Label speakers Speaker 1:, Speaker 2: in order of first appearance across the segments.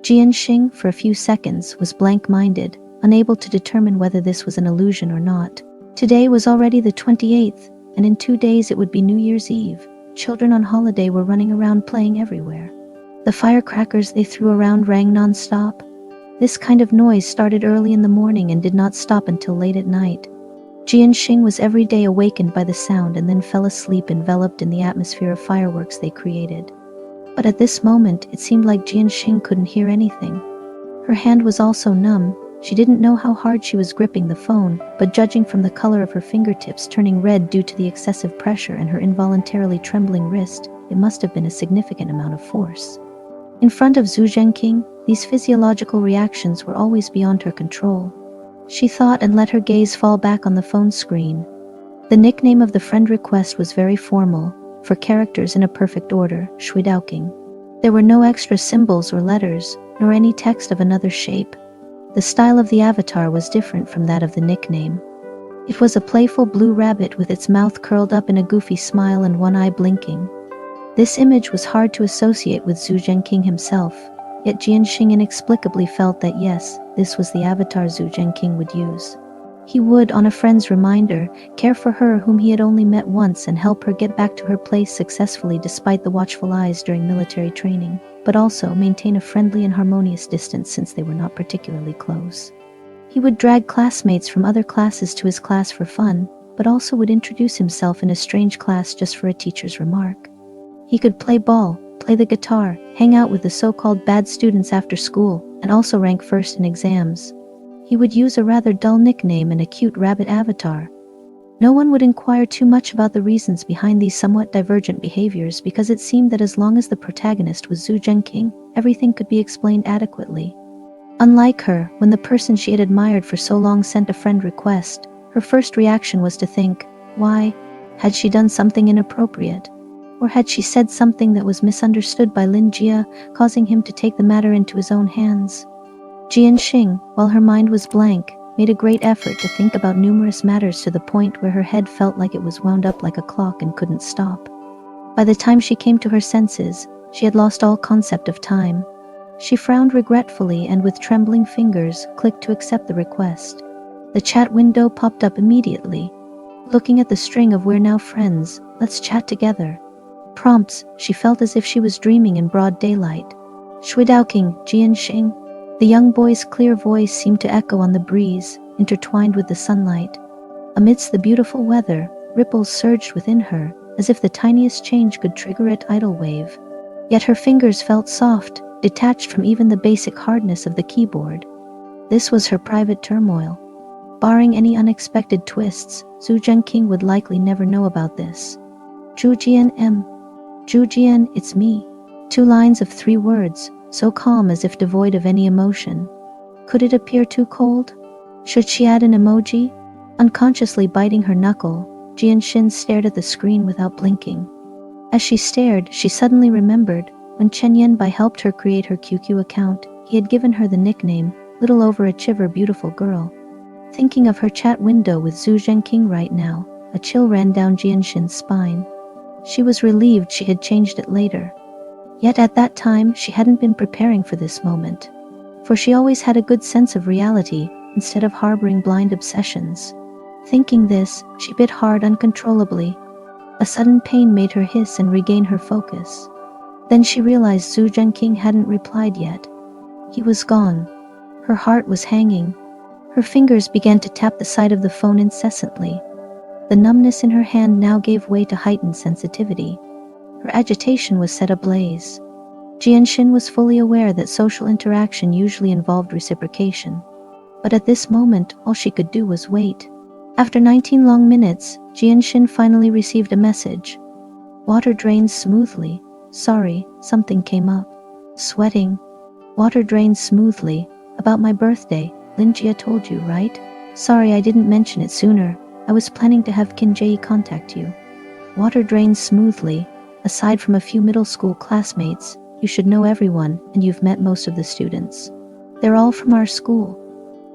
Speaker 1: Jian Xing, for a few seconds, was blank-minded, unable to determine whether this was an illusion or not. Today was already the 28th, and in 2 days it would be New Year's Eve. Children on holiday were running around playing everywhere. The firecrackers they threw around rang non-stop. This kind of noise started early in the morning and did not stop until late at night. Jian Xing was every day awakened by the sound and then fell asleep enveloped in the atmosphere of fireworks they created. But at this moment, it seemed like Jian Xing couldn't hear anything. Her hand was also numb. She didn't know how hard she was gripping the phone, but judging from the color of her fingertips turning red due to the excessive pressure and her involuntarily trembling wrist, it must have been a significant amount of force. In front of Xu Zhengqing, these physiological reactions were always beyond her control. She thought and let her gaze fall back on the phone screen. The nickname of the friend request was very formal, for characters in a perfect order, Xu Zhengqing. There were no extra symbols or letters, nor any text of another shape. The style of the avatar was different from that of the nickname. It was a playful blue rabbit with its mouth curled up in a goofy smile and one eye blinking. This image was hard to associate with Xu Zhengqing himself, yet Jian Xing inexplicably felt that yes, this was the avatar Xu Zhengqing would use. He would, on a friend's reminder, care for her whom he had only met once and help her get back to her place successfully despite the watchful eyes during military training, but also maintain a friendly and harmonious distance since they were not particularly close. He would drag classmates from other classes to his class for fun, but also would introduce himself in a strange class just for a teacher's remark. He could play ball, play the guitar, hang out with the so-called bad students after school, and also rank first in exams. He would use a rather dull nickname and a cute rabbit avatar. No one would inquire too much about the reasons behind these somewhat divergent behaviors because it seemed that as long as the protagonist was Xu Zhengqing, everything could be explained adequately. Unlike her, when the person she had admired for so long sent a friend request, her first reaction was to think, why? Had she done something inappropriate? Or had she said something that was misunderstood by Lin Jia, causing him to take the matter into his own hands? Jian Xing, while her mind was blank, made a great effort to think about numerous matters to the point where her head felt like it was wound up like a clock and couldn't stop. By the time she came to her senses, she had lost all concept of time. She frowned regretfully and with trembling fingers clicked to accept the request. The chat window popped up immediately. Looking at the string of "We're now friends, let's chat together" prompts, she felt as if she was dreaming in broad daylight. Xu Zhengqing, Jian Xing. The young boy's clear voice seemed to echo on the breeze, intertwined with the sunlight. Amidst the beautiful weather, ripples surged within her, as if the tiniest change could trigger a tidal wave. Yet her fingers felt soft, detached from even the basic hardness of the keyboard. This was her private turmoil. Barring any unexpected twists, Xu Zhengqing would likely never know about this. Zhu Jian M. Zhu Jian, it's me. 2 lines of 3 words, so calm as if devoid of any emotion. Could it appear too cold? Should she add an emoji? Unconsciously biting her knuckle, Jian Xing stared at the screen without blinking. As she stared, she suddenly remembered, when Chen Yanbai helped her create her QQ account, he had given her the nickname, little over a chiver beautiful girl. Thinking of her chat window with Xu Zhengqing right now, a chill ran down Jian Xing's spine. She was relieved she had changed it later. Yet at that time, she hadn't been preparing for this moment. For she always had a good sense of reality, instead of harboring blind obsessions. Thinking this, she bit hard uncontrollably. A sudden pain made her hiss and regain her focus. Then she realized Xu Zhengqing hadn't replied yet. He was gone. Her heart was hanging. Her fingers began to tap the side of the phone incessantly. The numbness in her hand now gave way to heightened sensitivity. Her agitation was set ablaze. Jian Xing was fully aware that social interaction usually involved reciprocation. But at this moment, all she could do was wait. After 19 long minutes, Jian Xing finally received a message. Water drains smoothly. Sorry, something came up. Sweating. Water drains smoothly. About my birthday, Lin Jia told you, right? Sorry I didn't mention it sooner. I was planning to have Qin Jie contact you. Water drains smoothly. Aside from a few middle school classmates, you should know everyone, and you've met most of the students. They're all from our school.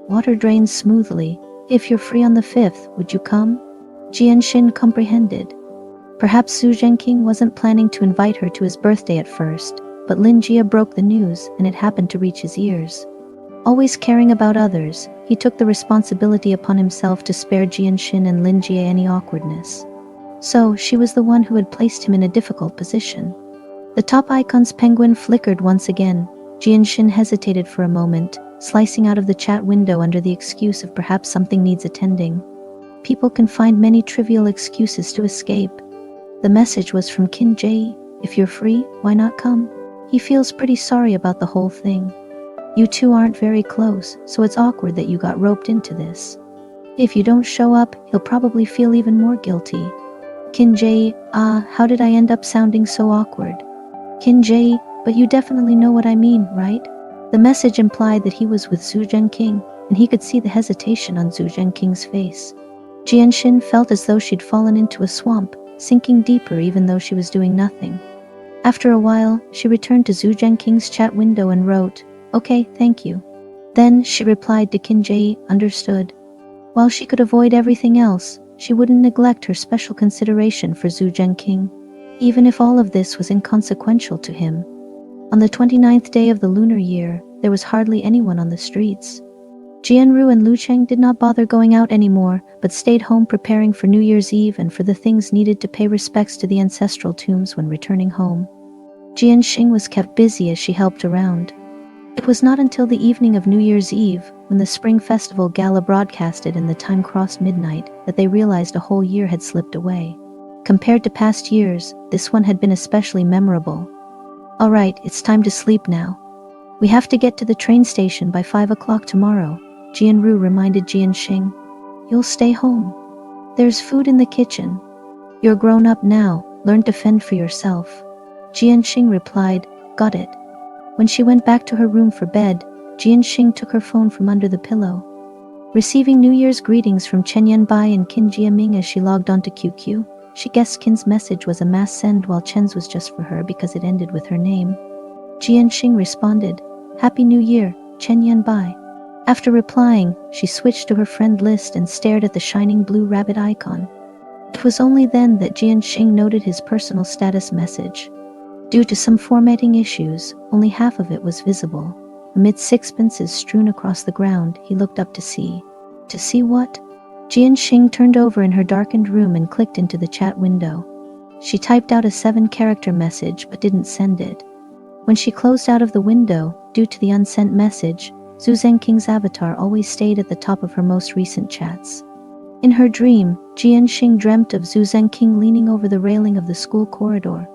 Speaker 1: Water drains smoothly. If you're free on the 5th, would you come? Jian Xing comprehended. Perhaps Xu Zhengqing wasn't planning to invite her to his birthday at first, but Lin Jie broke the news and it happened to reach his ears. Always caring about others, he took the responsibility upon himself to spare Jian Xing and Lin Jie any awkwardness. So, she was the one who had placed him in a difficult position. The top icon's penguin flickered once again. Jian Xing hesitated for a moment, slicing out of the chat window under the excuse of perhaps something needs attending. People can find many trivial excuses to escape. The message was from Qin Jie. If you're free, why not come? He feels pretty sorry about the whole thing. You two aren't very close, so it's awkward that you got roped into this. If you don't show up, he'll probably feel even more guilty. Qin Jie, how did I end up sounding so awkward? Qin Jie, but you definitely know what I mean, right? The message implied that he was with Xu Zhengqing, and he could see the hesitation on Xu Zhengqing's face. Jian Xing felt as though she'd fallen into a swamp, sinking deeper even though she was doing nothing. After a while, she returned to Xu Zhengqing's chat window and wrote, "Okay, thank you." Then she replied to Qin Jie, "Understood." While she could avoid everything else, she wouldn't neglect her special consideration for Xu Zhengqing, even if all of this was inconsequential to him. On the 29th day of the lunar year, there was hardly anyone on the streets. Jianru and Lu Cheng did not bother going out anymore, but stayed home preparing for New Year's Eve and for the things needed to pay respects to the ancestral tombs when returning home. Jian Xing was kept busy as she helped around. It was not until the evening of New Year's Eve, when the Spring Festival Gala broadcasted and the time crossed midnight, that they realized a whole year had slipped away. Compared to past years, this one had been especially memorable. "All right, it's time to sleep now. We have to get to the train station by 5 o'clock tomorrow," Jianru reminded Jian Xing. "You'll stay home. There's food in the kitchen. You're grown up now, learn to fend for yourself." Jian Xing replied, "Got it." When she went back to her room for bed, Jian Xing took her phone from under the pillow. Receiving New Year's greetings from Chen Yanbai and Qin Jiaming as she logged onto QQ, she guessed Qin's message was a mass send while Chen's was just for her because it ended with her name. Jian Xing responded, "Happy New Year, Chen Yanbai." After replying, she switched to her friend list and stared at the shining blue rabbit icon. It was only then that Jian Xing noted his personal status message. Due to some formatting issues, only half of it was visible. Amid sixpences strewn across the ground, he looked up to see. To see what? Jian Xing turned over in her darkened room and clicked into the chat window. She typed out a 7-character message but didn't send it. When she closed out of the window, due to the unsent message, Xu Zhengqing's avatar always stayed at the top of her most recent chats. In her dream, Jian Xing dreamt of Xu Zhengqing leaning over the railing of the school corridor.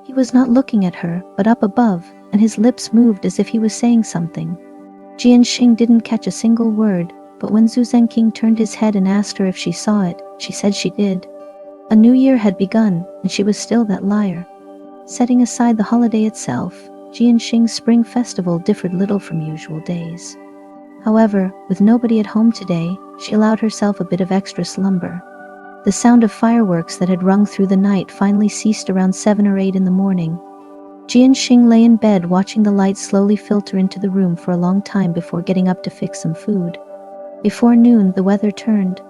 Speaker 1: He was not looking at her, but up above, and his lips moved as if he was saying something. Jian Xing didn't catch a single word, but when Xu Zhengqing turned his head and asked her if she saw it, she said she did. A new year had begun, and she was still that liar. Setting aside the holiday itself, Jian Xing's spring festival differed little from usual days. However, with nobody at home today, she allowed herself a bit of extra slumber. The sound of fireworks that had rung through the night finally ceased around 7 or 8 in the morning. Jian Xing lay in bed watching the light slowly filter into the room for a long time before getting up to fix some food. Before noon, the weather turned.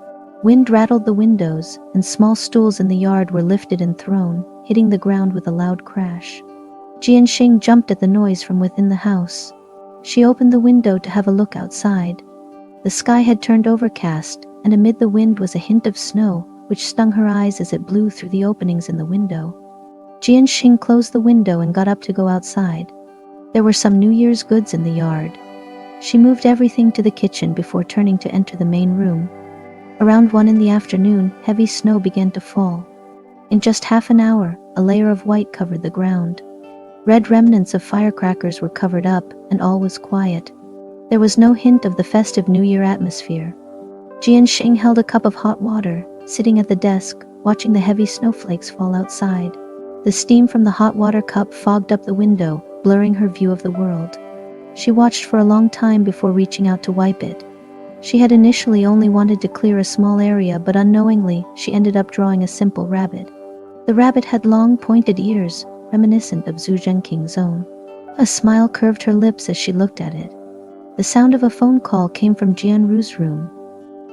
Speaker 1: Wind rattled the windows, and small stools in the yard were lifted and thrown, hitting the ground with a loud crash. Jian Xing jumped at the noise from within the house. She opened the window to have a look outside. The sky had turned overcast, and amid the wind was a hint of snow, which stung her eyes as it blew through the openings in the window. Jian Xing closed the window and got up to go outside. There were some New Year's goods in the yard. She moved everything to the kitchen before turning to enter the main room. Around 1 in the afternoon, heavy snow began to fall. In just half an hour, a layer of white covered the ground. Red remnants of firecrackers were covered up, and all was quiet. There was no hint of the festive New Year atmosphere. Jian Xing held a cup of hot water, sitting at the desk, watching the heavy snowflakes fall outside. The steam from the hot water cup fogged up the window, blurring her view of the world. She watched for a long time before reaching out to wipe it. She had initially only wanted to clear a small area, but unknowingly, she ended up drawing a simple rabbit. The rabbit had long, pointed ears, reminiscent of Xu Zhengqing's own. A smile curved her lips as she looked at it. The sound of a phone call came from Jianru's room.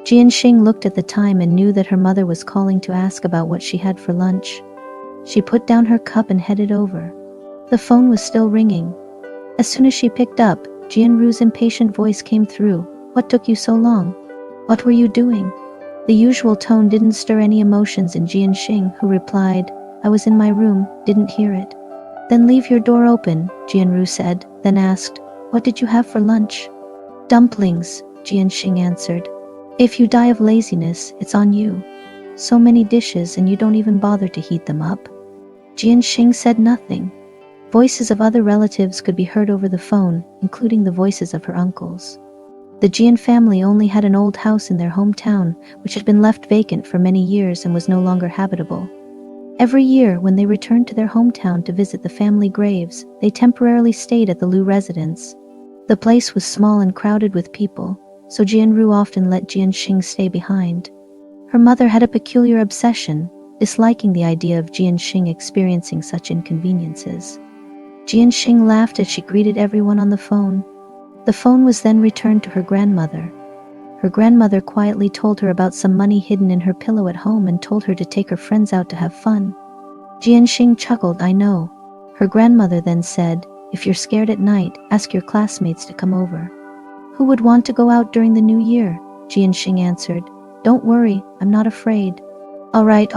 Speaker 1: Jian Xing looked at the time and knew that her mother was calling to ask about what she had for lunch. She put down her cup and headed over. The phone was still ringing. As soon as she picked up, Jianru's impatient voice came through. "What took you so long? What were you doing?" The usual tone didn't stir any emotions in Jian Xing, who replied, "I was in my room, didn't hear it." "Then leave your door open," Jianru said, then asked, "What did you have for lunch?" "Dumplings," Jian Xing answered. "If you die of laziness, it's on you. So many dishes and you don't even bother to heat them up." Jian Xing said nothing. Voices of other relatives could be heard over the phone, including the voices of her uncles. The Jian family only had an old house in their hometown, which had been left vacant for many years and was no longer habitable. Every year, when they returned to their hometown to visit the family graves, they temporarily stayed at the Lu residence. The place was small and crowded with people, so Jianru often let Jian Xing stay behind. Her mother had a peculiar obsession, disliking the idea of Jian Xing experiencing such inconveniences. Jian Xing laughed as she greeted everyone on the phone. The phone was then returned to her grandmother. Her grandmother quietly told her about some money hidden in her pillow at home and told her to take her friends out to have fun. Jian Xing chuckled, "I know." Her grandmother then said, "If you're scared at night, ask your classmates to come over." "Who would want to go out during the new year?" Jian Xing answered. "Don't worry, I'm not afraid." All right.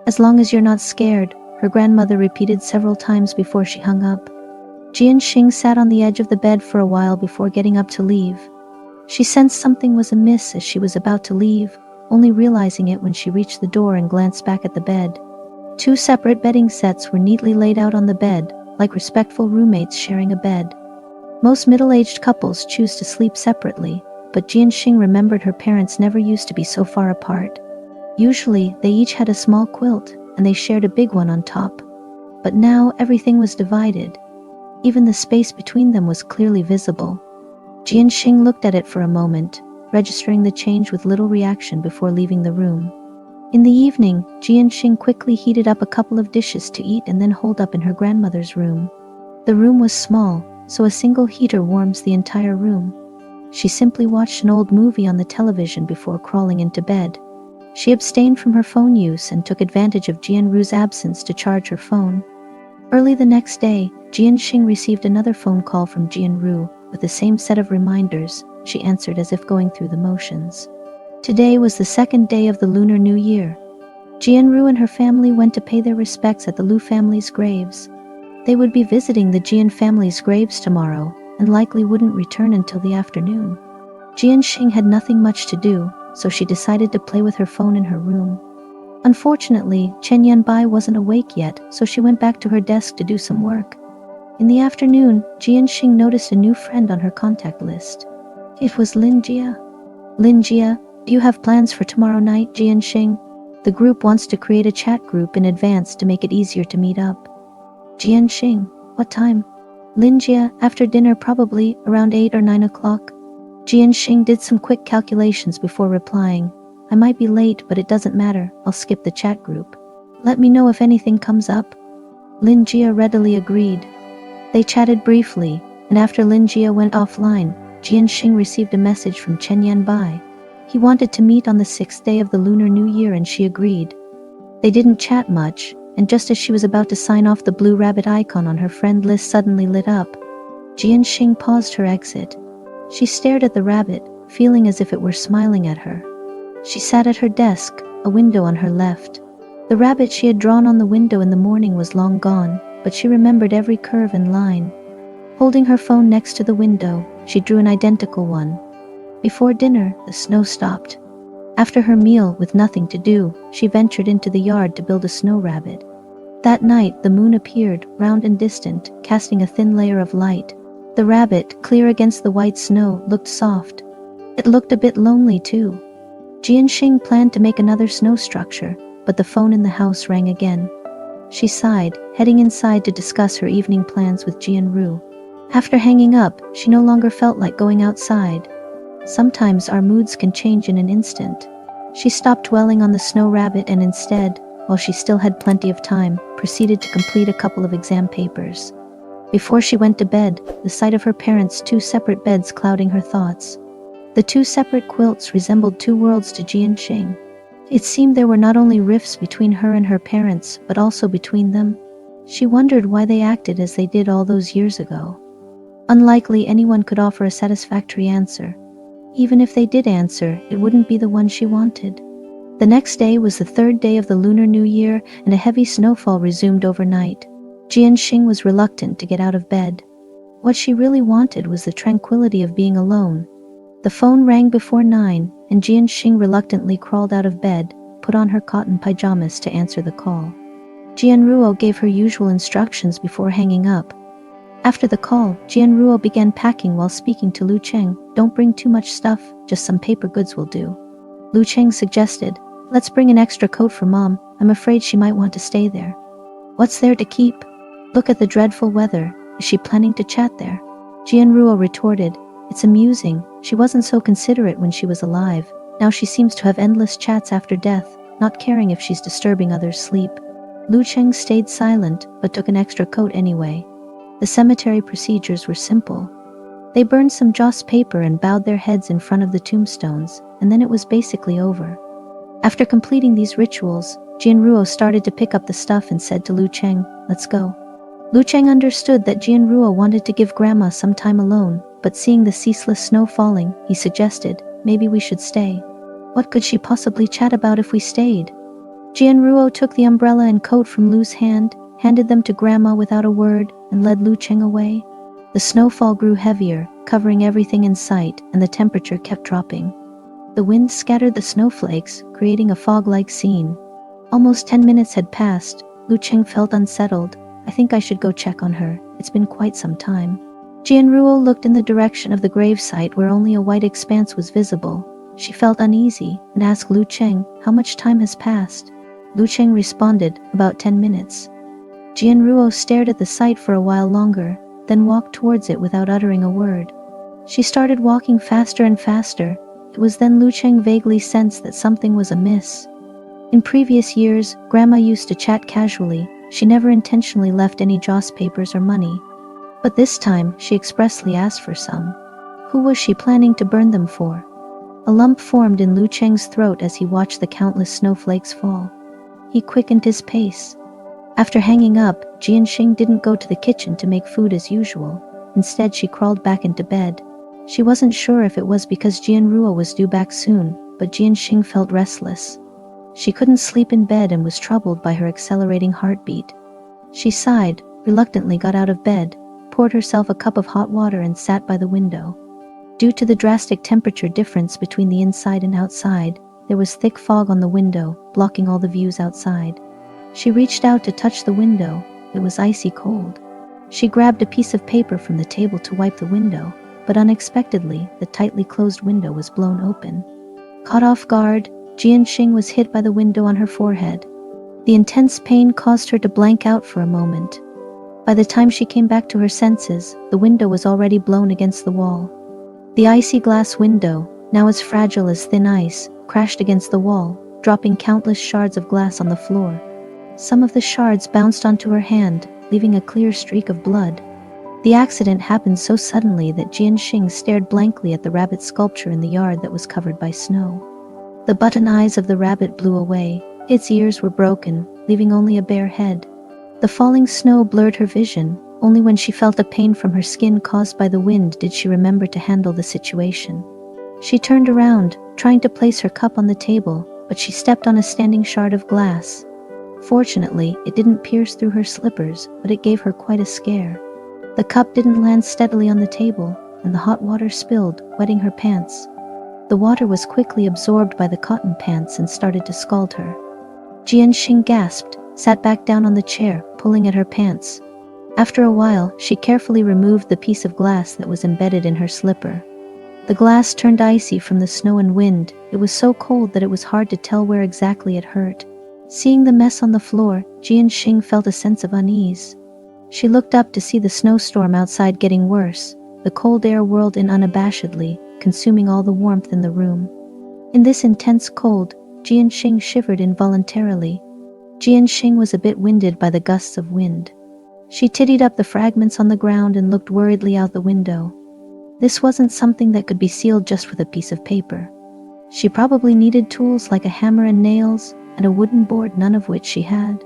Speaker 1: As long as you're not scared," her grandmother repeated several times before she hung up. Jian Xing sat on the edge of the bed for a while before getting up to leave. She sensed something was amiss as she was about to leave, only realizing it when she reached the door and glanced back at the bed. 2 separate bedding sets were neatly laid out on the bed, like respectful roommates sharing a bed. Most middle-aged couples choose to sleep separately, but Jian Xing remembered her parents never used to be so far apart. Usually, they each had a small quilt, and they shared a big one on top. But now, everything was divided. Even the space between them was clearly visible. Jian Xing looked at it for a moment, registering the change with little reaction before leaving the room. In the evening, Jian Xing quickly heated up a couple of dishes to eat and then holed up in her grandmother's room. The room was small, so a single heater warms the entire room. She simply watched an old movie on the television before crawling into bed. She abstained from her phone use and took advantage of Jianru's absence to charge her phone. Early the next day, Jian Xing received another phone call from Jianru. With the same set of reminders, she answered as if going through the motions. Today was the second day of the Lunar New Year. Jianru and her family went to pay their respects at the Lu family's graves. They would be visiting the Jian family's graves tomorrow, and likely wouldn't return until the afternoon. Jian Xing had nothing much to do, so she decided to play with her phone in her room. Unfortunately, Chen Yanbai wasn't awake yet, so she went back to her desk to do some work. In the afternoon, Jian Xing noticed a new friend on her contact list. It was Lin Jia. "Lin Jia, do you have plans for tomorrow night, Jian Xing? The group wants to create a chat group in advance to make it easier to meet up." "Jian Xing, what time?" "Lin Jia, after dinner probably, around 8 or 9 o'clock. Jian Xing did some quick calculations before replying. "I might be late, but it doesn't matter, I'll skip the chat group. Let me know if anything comes up." Lin Jia readily agreed. They chatted briefly, and after Lin Jia went offline, Jian Xing received a message from Chen Yanbai. He wanted to meet on the 6th day of the Lunar New Year and she agreed. They didn't chat much, and just as she was about to sign off, the blue rabbit icon on her friend list suddenly lit up. Jian Xing paused her exit. She stared at the rabbit, feeling as if it were smiling at her. She sat at her desk, a window on her left. The rabbit she had drawn on the window in the morning was long gone, but she remembered every curve and line. Holding her phone next to the window, she drew an identical one. Before dinner, the snow stopped. After her meal, with nothing to do, she ventured into the yard to build a snow rabbit. That night, the moon appeared, round and distant, casting a thin layer of light. The rabbit, clear against the white snow, looked soft. It looked a bit lonely, too. Jian Xing planned to make another snow structure, but the phone in the house rang again. She sighed, heading inside to discuss her evening plans with Jianru. After hanging up, she no longer felt like going outside. Sometimes our moods can change in an instant. She stopped dwelling on the snow rabbit and instead, while she still had plenty of time, proceeded to complete a couple of exam papers. Before she went to bed, the sight of her parents' 2 separate beds clouding her thoughts. The 2 separate quilts resembled 2 worlds to Jian Xing. It seemed there were not only rifts between her and her parents, but also between them. She wondered why they acted as they did all those years ago. Unlikely anyone could offer a satisfactory answer. Even if they did answer, it wouldn't be the one she wanted. The next day was the third day of the Lunar New Year, and a heavy snowfall resumed overnight. Jian Xing was reluctant to get out of bed. What she really wanted was the tranquility of being alone. The phone rang before 9, and Jian Xing reluctantly crawled out of bed, put on her cotton pajamas to answer the call. Jian Ruo gave her usual instructions before hanging up. After the call, Jian Ruo began packing while speaking to Lu Cheng. Don't bring too much stuff, just some paper goods will do. Lu Cheng suggested, let's bring an extra coat for Mom. I'm afraid she might want to stay there. What's there to keep? Look at the dreadful weather. Is she planning to chat there? Jian Ruo retorted, it's amusing. She wasn't so considerate when she was alive. Now she seems to have endless chats after death, not caring if she's disturbing others' sleep. Lu Cheng stayed silent, but took an extra coat anyway. The cemetery procedures were simple. They burned some joss paper and bowed their heads in front of the tombstones, and then it was basically over. After completing these rituals, Jian Ruo started to pick up the stuff and said to Lu Cheng, let's go. Lu Cheng understood that Jian Ruo wanted to give Grandma some time alone, but seeing the ceaseless snow falling, he suggested, maybe we should stay. What could she possibly chat about if we stayed? Jian Ruo took the umbrella and coat from Lu's hand, handed them to Grandma without a word, and led Lu Cheng away. The snowfall grew heavier, covering everything in sight, and the temperature kept dropping. The wind scattered the snowflakes, creating a fog-like scene. Almost 10 minutes had passed. Lu Cheng felt unsettled. I think I should go check on her. It's been quite some time. Jian Ruo looked in the direction of the gravesite where only a white expanse was visible. She felt uneasy and asked Lu Cheng, how much time has passed? Lu Cheng responded, about 10 minutes. Jian Ruo stared at the site for a while longer, then walked towards it without uttering a word. She started walking faster and faster. It was then Lu Cheng vaguely sensed that something was amiss. In previous years, Grandma used to chat casually. She never intentionally left any joss papers or money. But this time, she expressly asked for some. Who was she planning to burn them for? A lump formed in Lu Cheng's throat as he watched the countless snowflakes fall. He quickened his pace. After hanging up, Jian Xing didn't go to the kitchen to make food as usual. Instead, she crawled back into bed. She wasn't sure if it was because Jian Ruo was due back soon, but Jian Xing felt restless. She couldn't sleep in bed and was troubled by her accelerating heartbeat. She sighed, reluctantly got out of bed, poured herself a cup of hot water and sat by the window. Due to the drastic temperature difference between the inside and outside, there was thick fog on the window, blocking all the views outside. She reached out to touch the window. It was icy cold. She grabbed a piece of paper from the table to wipe the window, but unexpectedly, the tightly closed window was blown open. Caught off guard, Jian Xing was hit by the window on her forehead. The intense pain caused her to blank out for a moment. By the time she came back to her senses, the window was already blown against the wall. The icy glass window, now as fragile as thin ice, crashed against the wall, dropping countless shards of glass on the floor. Some of the shards bounced onto her hand, leaving a clear streak of blood. The accident happened so suddenly that Jian Xing stared blankly at the rabbit sculpture in the yard that was covered by snow. The button eyes of the rabbit blew away. Its ears were broken, leaving only a bare head. The falling snow blurred her vision. Only when she felt a pain from her skin caused by the wind did she remember to handle the situation. She turned around, trying to place her cup on the table, but she stepped on a standing shard of glass. Fortunately, it didn't pierce through her slippers, but it gave her quite a scare. The cup didn't land steadily on the table, and the hot water spilled, wetting her pants. The water was quickly absorbed by the cotton pants and started to scald her. Jian Xing gasped, sat back down on the chair, pulling at her pants. After a while, she carefully removed the piece of glass that was embedded in her slipper. The glass turned icy from the snow and wind. It was so cold that it was hard to tell where exactly it hurt. Seeing the mess on the floor, Jian Xing felt a sense of unease. She looked up to see the snowstorm outside getting worse. The cold air whirled in unabashedly, consuming all the warmth in the room. In this intense cold, Jian Xing shivered involuntarily. Jian Xing was a bit winded by the gusts of wind. She tidied up the fragments on the ground and looked worriedly out the window. This wasn't something that could be sealed just with a piece of paper. She probably needed tools like a hammer and nails, and a wooden board, none of which she had.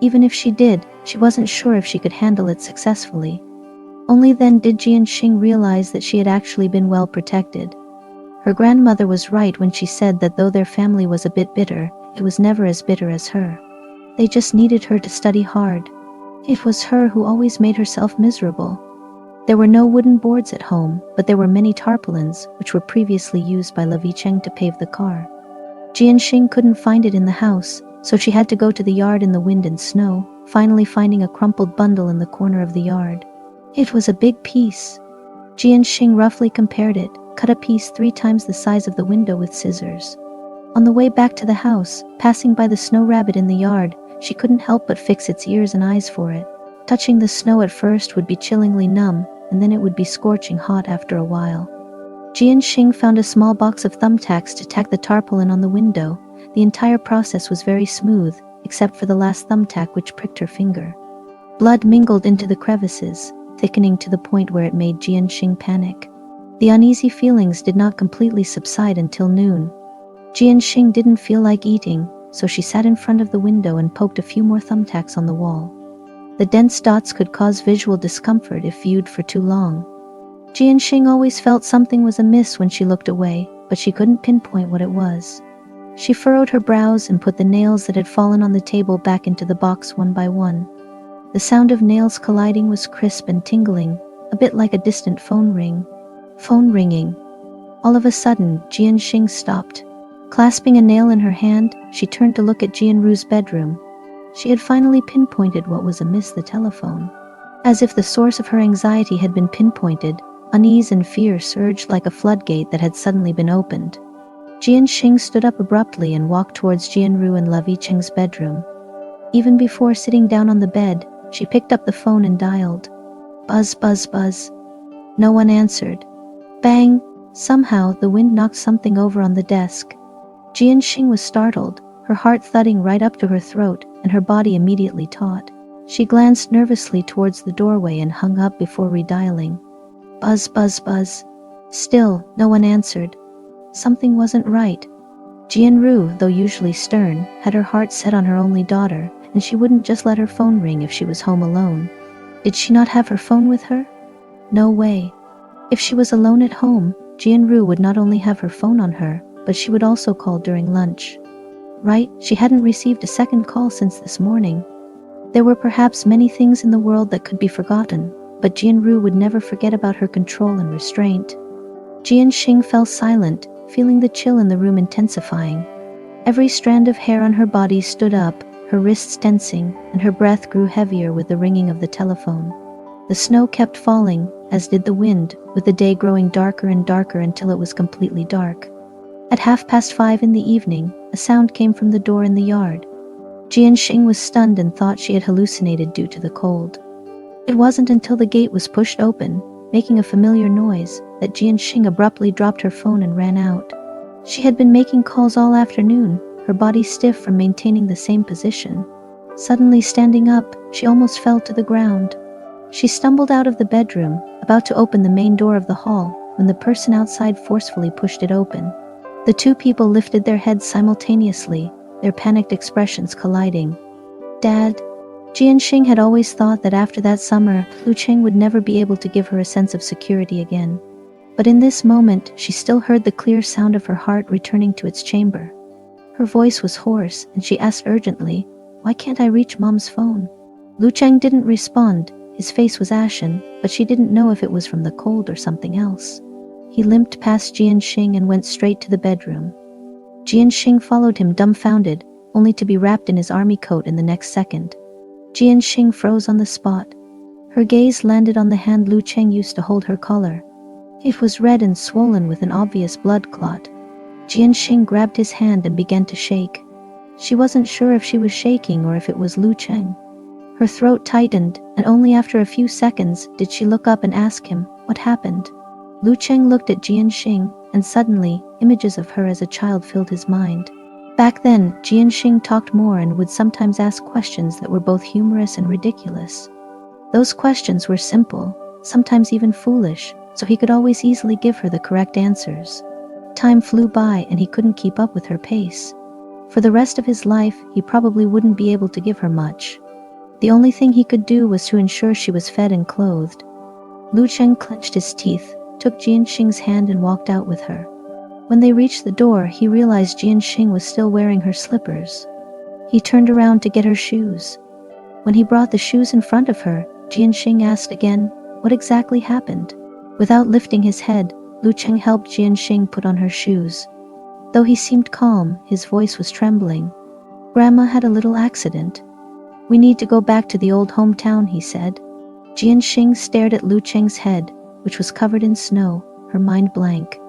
Speaker 1: Even if she did, she wasn't sure if she could handle it successfully. Only then did Jian Xing realize that she had actually been well protected. Her grandmother was right when she said that though their family was a bit bitter, it was never as bitter as her. They just needed her to study hard. It was her who always made herself miserable. There were no wooden boards at home, but there were many tarpaulins, which were previously used by Bie Siwei to pave the car. Jian Xing couldn't find it in the house, so she had to go to the yard in the wind and snow, finally finding a crumpled bundle in the corner of the yard. It was a big piece. Jian Xing roughly compared it, cut a piece 3 times the size of the window with scissors. On the way back to the house, passing by the snow rabbit in the yard, she couldn't help but fix its ears and eyes for it. Touching the snow at first would be chillingly numb, and then it would be scorching hot after a while. Jian Xing found a small box of thumbtacks to tack the tarpaulin on the window. The entire process was very smooth, except for the last thumbtack which pricked her finger. Blood mingled into the crevices, thickening to the point where it made Jian Xing panic. The uneasy feelings did not completely subside until noon. Jian Xing didn't feel like eating, so she sat in front of the window and poked a few more thumbtacks on the wall. The dense dots could cause visual discomfort if viewed for too long. Jian Xing always felt something was amiss when she looked away, but she couldn't pinpoint what it was. She furrowed her brows and put the nails that had fallen on the table back into the box one by one. The sound of nails colliding was crisp and tingling, a bit like a distant phone ring. Phone ringing. All of a sudden, Jian Xing stopped. Clasping a nail in her hand, she turned to look at Jian Ru's bedroom. She had finally pinpointed what was amiss: the telephone. As if the source of her anxiety had been pinpointed, unease and fear surged like a floodgate that had suddenly been opened. Jian Xing stood up abruptly and walked towards Jian Ru and Bie Siwei's bedroom. Even before sitting down on the bed, she picked up the phone and dialed. Buzz, buzz, buzz. No one answered. Bang! Somehow, the wind knocked something over on the desk. Jian Xing was startled, her heart thudding right up to her throat, and her body immediately taut. She glanced nervously towards the doorway and hung up before redialing. Buzz, buzz, buzz. Still, no one answered. Something wasn't right. Jian Ru, though usually stern, had her heart set on her only daughter, and she wouldn't just let her phone ring if she was home alone. Did she not have her phone with her? No way. If she was alone at home, Jian Ru would not only have her phone on her, but she would also call during lunch. Right, she hadn't received a second call since this morning. There were perhaps many things in the world that could be forgotten, but Jian Ru would never forget about her control and restraint. Jian Xing fell silent, feeling the chill in the room intensifying. Every strand of hair on her body stood up, her wrists tensing, and her breath grew heavier with the ringing of the telephone. The snow kept falling, as did the wind, with the day growing darker and darker until it was completely dark. At 5:30 in the evening, a sound came from the door in the yard. Jian Xing was stunned and thought she had hallucinated due to the cold. It wasn't until the gate was pushed open, making a familiar noise, that Jian Xing abruptly dropped her phone and ran out. She had been making calls all afternoon, her body stiff from maintaining the same position. Suddenly standing up, she almost fell to the ground. She stumbled out of the bedroom, about to open the main door of the hall, when the person outside forcefully pushed it open. The two people lifted their heads simultaneously, their panicked expressions colliding. Dad? Jian Xing had always thought that after that summer, Lu Cheng would never be able to give her a sense of security again. But in this moment, she still heard the clear sound of her heart returning to its chamber. Her voice was hoarse, and she asked urgently, "Why can't I reach Mom's phone?" Lu Cheng didn't respond. His face was ashen, but she didn't know if it was from the cold or something else. He limped past Jian Xing and went straight to the bedroom. Jian Xing followed him dumbfounded, only to be wrapped in his army coat in the next second. Jian Xing froze on the spot. Her gaze landed on the hand Lu Cheng used to hold her collar. It was red and swollen with an obvious blood clot. Jian Xing grabbed his hand and began to shake. She wasn't sure if she was shaking or if it was Lu Cheng. Her throat tightened, and only after a few seconds did she look up and ask him, "What happened?" Lu Cheng looked at Jian Xing, and suddenly, images of her as a child filled his mind. Back then, Jian Xing talked more and would sometimes ask questions that were both humorous and ridiculous. Those questions were simple, sometimes even foolish, so he could always easily give her the correct answers. Time flew by and he couldn't keep up with her pace. For the rest of his life, he probably wouldn't be able to give her much. The only thing he could do was to ensure she was fed and clothed. Lu Cheng clenched his teeth, took Jian Xing's hand and walked out with her. When they reached the door, he realized Jian Xing was still wearing her slippers. He turned around to get her shoes. When he brought the shoes in front of her, Jian Xing asked again, "What exactly happened?" Without lifting his head, Lu Cheng helped Jian Xing put on her shoes. Though he seemed calm, his voice was trembling. "Grandma had a little accident. We need to go back to the old hometown," he said. Jian Xing stared at Lu Cheng's head, which was covered in snow, her mind blank.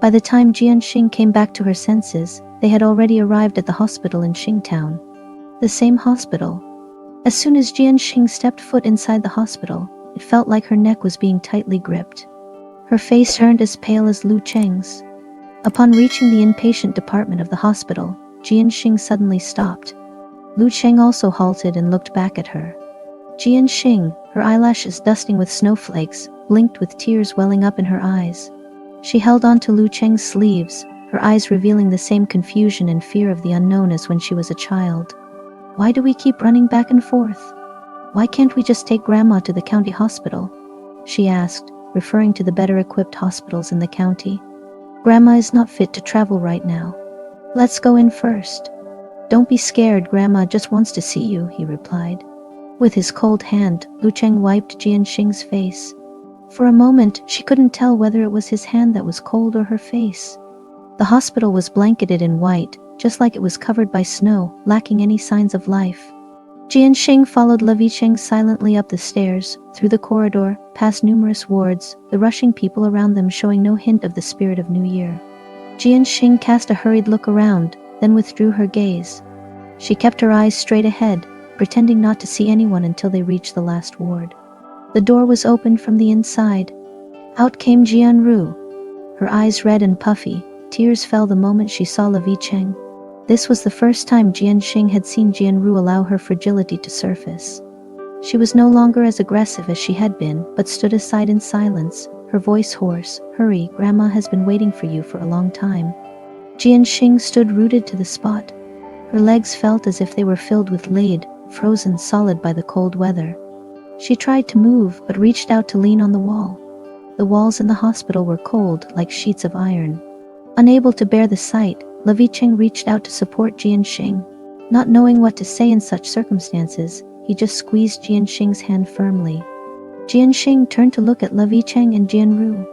Speaker 1: By the time Jian Xing came back to her senses, they had already arrived at the hospital in Xingtown. The same hospital. As soon as Jian Xing stepped foot inside the hospital, it felt like her neck was being tightly gripped. Her face turned as pale as Lu Cheng's. Upon reaching the inpatient department of the hospital, Jian Xing suddenly stopped. Lu Cheng also halted and looked back at her. Jian Xing, her eyelashes dusting with snowflakes, blinked with tears welling up in her eyes. She held on to Lu Cheng's sleeves, her eyes revealing the same confusion and fear of the unknown as when she was a child. "Why do we keep running back and forth? Why can't we just take Grandma to the county hospital?" she asked, referring to the better-equipped hospitals in the county. "Grandma is not fit to travel right now. Let's go in first." "Don't be scared, Grandma just wants to see you," he replied. With his cold hand, Lu Cheng wiped Jian Xing's face. For a moment, she couldn't tell whether it was his hand that was cold or her face. The hospital was blanketed in white, just like it was covered by snow, lacking any signs of life. Jian Xing followed Bie Siwei silently up the stairs, through the corridor, past numerous wards, the rushing people around them showing no hint of the spirit of New Year. Jian Xing cast a hurried look around, then withdrew her gaze. She kept her eyes straight ahead, pretending not to see anyone until they reached the last ward. The door was opened from the inside. Out came Jian Ru. Her eyes red and puffy, tears fell the moment she saw Bie Siwei. This was the first time Jian Xing had seen Jian Ru allow her fragility to surface. She was no longer as aggressive as she had been, but stood aside in silence, her voice hoarse. "Hurry, Grandma has been waiting for you for a long time." Jian Xing stood rooted to the spot. Her legs felt as if they were filled with lead, frozen solid by the cold weather. She tried to move, but reached out to lean on the wall. The walls in the hospital were cold, like sheets of iron. Unable to bear the sight, Bie Siwei reached out to support Jian Xing. Not knowing what to say in such circumstances, he just squeezed Jian Xing's hand firmly. Jian Xing turned to look at Bie Siwei and Jian Ru.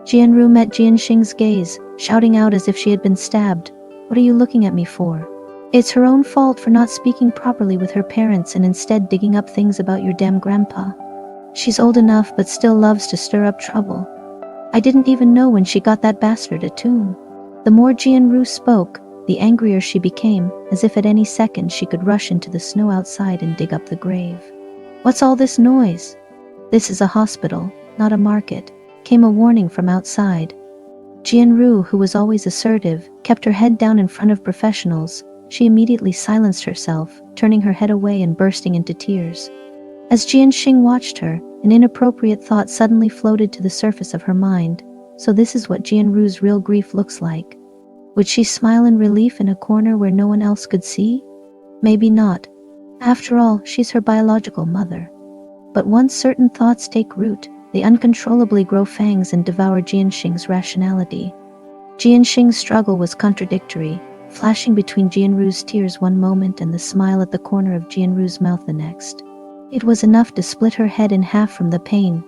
Speaker 1: Jian Ru met Jian Xing's gaze, shouting out as if she had been stabbed, "What are you looking at me for? It's her own fault for not speaking properly with her parents and instead digging up things about your damn grandpa. She's old enough but still loves to stir up trouble. I didn't even know when she got that bastard a tomb." The more Jian Ru spoke, the angrier she became, as if at any second she could rush into the snow outside and dig up the grave. "What's all this noise?" "This is a hospital, not a market," came a warning from outside. Jian Ru, who was always assertive, kept her head down in front of professionals. She immediately silenced herself, turning her head away and bursting into tears. As Jian Xing watched her, an inappropriate thought suddenly floated to the surface of her mind. So this is what Jian Ru's real grief looks like. Would she smile in relief in a corner where no one else could see? Maybe not. After all, she's her biological mother. But once certain thoughts take root, they uncontrollably grow fangs and devour Jian Xing's rationality. Jian Xing's struggle was contradictory, flashing between Jian Ru's tears one moment and the smile at the corner of Jian Ru's mouth the next. It was enough to split her head in half from the pain,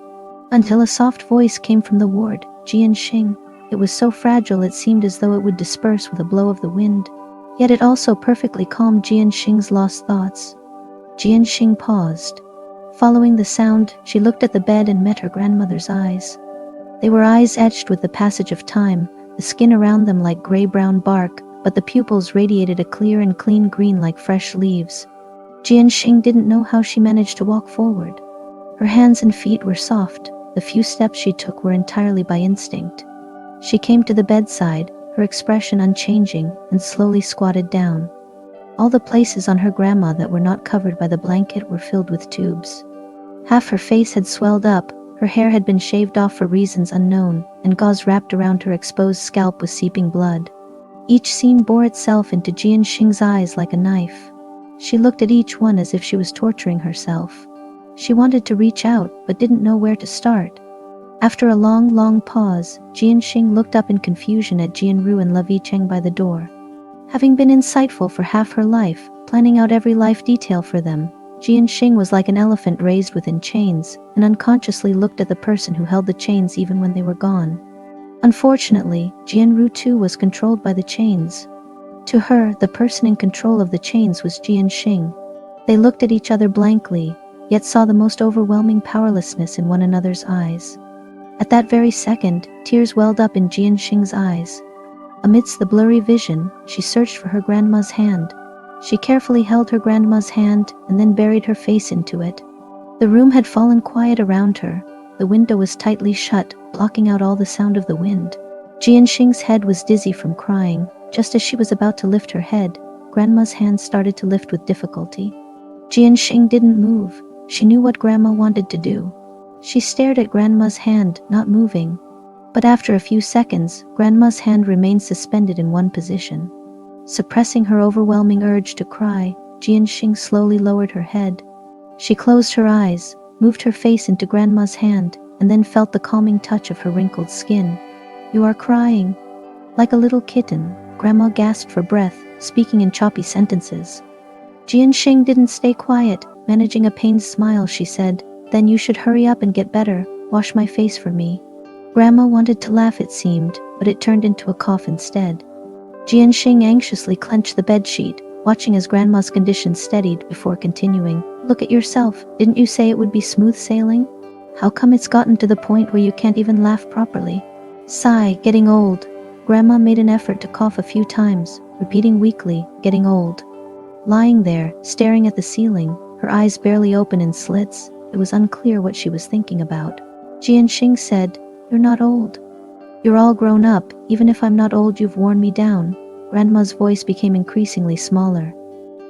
Speaker 1: until a soft voice came from the ward. "Jian Xing." It was so fragile it seemed as though it would disperse with a blow of the wind. Yet it also perfectly calmed Jian Xing's lost thoughts. Jian Xing paused. Following the sound, she looked at the bed and met her grandmother's eyes. They were eyes etched with the passage of time, the skin around them like gray-brown bark, but the pupils radiated a clear and clean green like fresh leaves. Jian Xing didn't know how she managed to walk forward. Her hands and feet were soft. The few steps she took were entirely by instinct. She came to the bedside, her expression unchanging, and slowly squatted down. All the places on her grandma that were not covered by the blanket were filled with tubes. Half her face had swelled up, her hair had been shaved off for reasons unknown, and gauze wrapped around her exposed scalp was seeping blood. Each scene bore itself into Jian Xing's eyes like a knife. She looked at each one as if she was torturing herself. She wanted to reach out, but didn't know where to start. After a long pause, Jian Xing looked up in confusion at Jian Ru and Levi Cheng by the door. Having been insightful for half her life, planning out every life detail for them, Jian Xing was like an elephant raised within chains, and unconsciously looked at the person who held the chains even when they were gone. Unfortunately, Jian Ru too was controlled by the chains. To her, the person in control of the chains was Jian Xing. They looked at each other blankly, yet saw the most overwhelming powerlessness in one another's eyes. At that very second, tears welled up in Jian Xing's eyes. Amidst the blurry vision, she searched for her grandma's hand. She carefully held her grandma's hand and then buried her face into it. The room had fallen quiet around her. The window was tightly shut, blocking out all the sound of the wind. Jian Xing's head was dizzy from crying. Just as she was about to lift her head, Grandma's hand started to lift with difficulty. Jian Xing didn't move. She knew what Grandma wanted to do. She stared at Grandma's hand, not moving. But after a few seconds, Grandma's hand remained suspended in one position. Suppressing her overwhelming urge to cry, Jian Xing slowly lowered her head. She closed her eyes, moved her face into Grandma's hand, and then felt the calming touch of her wrinkled skin. "You are crying." Like a little kitten, Grandma gasped for breath, speaking in choppy sentences. Jian Xing didn't stay quiet. Managing a pained smile, she said, "Then you should hurry up and get better. Wash my face for me." Grandma wanted to laugh, it seemed, but it turned into a cough instead. Jian Xing anxiously clenched the bedsheet, watching as Grandma's condition steadied before continuing. "Look at yourself. Didn't you say it would be smooth sailing? How come it's gotten to the point where you can't even laugh properly?" Sigh, getting old. Grandma made an effort to cough a few times, repeating weakly, "Getting old." Lying there, staring at the ceiling, her eyes barely open in slits, it was unclear what she was thinking about. Jian Xing said, "You're not old. You're all grown up. Even if I'm not old, you've worn me down." Grandma's voice became increasingly smaller.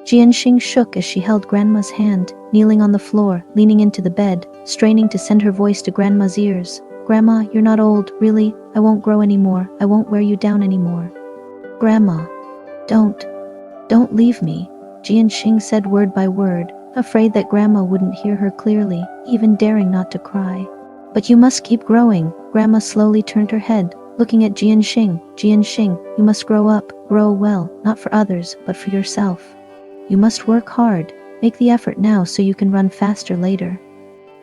Speaker 1: Jian Xing shook as she held Grandma's hand, kneeling on the floor, leaning into the bed, straining to send her voice to Grandma's ears. "Grandma, you're not old, really. I won't grow anymore. I won't wear you down anymore. Grandma, don't leave me." Jian Xing said word by word, afraid that Grandma wouldn't hear her clearly, even daring not to cry. "But you must keep growing." Grandma slowly turned her head, looking at Jian Xing. "Jian Xing, you must grow up, grow well, not for others, but for yourself. You must work hard. Make the effort now so you can run faster later.